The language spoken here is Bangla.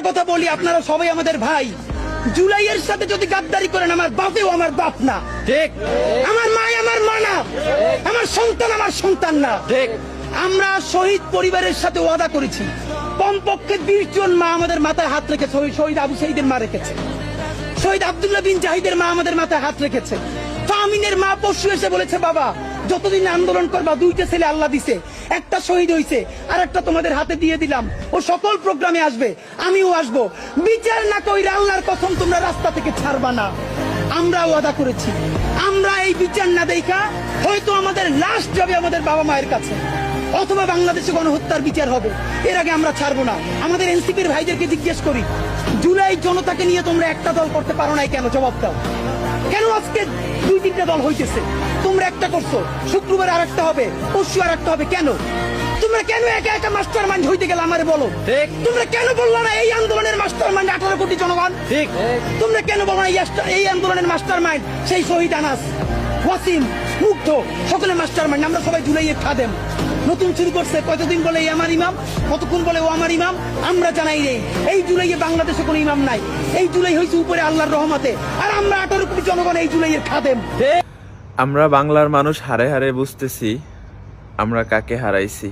কথা বলি, আপনারা সবাই আমাদের ভাই। জুলাইয়ের সাথে যদি গাদ্দারি করেন, আমার বাপেও আমার বাপ না, ঠিক। আমার মা আমার মা না, আমার সন্তান আমার সন্তান না, ঠিক। আমরা শহীদ পরিবারের সাথে ওয়াদা করেছি, কমপক্ষে 20 জন মা আমাদের মাথায় হাত রেখেছে। শহীদ আবু সাঈদের মা রেখেছে, শহীদ আব্দুল্লাহ বিন জাহিদের মা আমাদের মাথায় হাত রেখেছে। ফামিনের মা পরশু এসে বলেছে, বাবা যতদিন আন্দোলন করবা, 2টা ছেলে আল্লাহ দিছে, একটা শহীদ হইছে আর একটা তোমাদের হাতে দিয়ে দিলাম, ও সকল প্রোগ্রামে আসবে, আমিও আসবো। বিচার না কইরা আল্লাহর কসম তোমরা রাস্তা থেকে ছাড়বা না। আমরা ওয়াদা করেছি, আমরা এই বিচার না দেখা হয়তো আমাদের লাশ যাবে আমাদের বাবা মায়ের কাছে, অথবা বাংলাদেশে গণহত্যার বিচার হবে, এর আগে আমরা ছাড়বো না। আমাদের এনসিপির ভাইদেরকে জিজ্ঞেস করি, জুলাই জনতাকে নিয়ে তোমরা একটা দল করতে পারো নাই কেন? জবাব দাও। কেন আজকে 2-3টা দল হইতেছে? তোমরা একটা করছো, শুক্রবার আর একটা হবে, পরশু আর একটা হবে, কেন? তোমরা কেন একা একা মাস্টার মাইন্ড হইতে গেলে আমারে বলো? ঠিক। তোমরা কেন বললো না এই আন্দোলনের মাস্টার মাইন্ড 18 কোটি জনগণ? ঠিক। তোমরা কেন বলো না এই আন্দোলনের মাস্টার মাইন্ড সেই শহীদ আনাস, ওয়াসিম, মুগ্ধ, সকলে মাস্টার মাইন্ড? আমরা সবাই জুলাইয়ের খাদেম। নতুন শুরু করছে, কতদিন বলে এই আমার ইমাম, কতক্ষণ বলে ও আমার ইমাম, আমরা জানাই নেই। এই জুলাইয়ে বাংলাদেশে কোনো ইমাম নাই, এই জুলাই হয়েছে উপরে আল্লাহর রহমতে, আর আমরা 18 কোটি জনগণ এই জুলাইয়ের খাদেম। আমরা বাংলার মানুষ হারে হারে বুঝতেছি আমরা কাকে হারাইছি।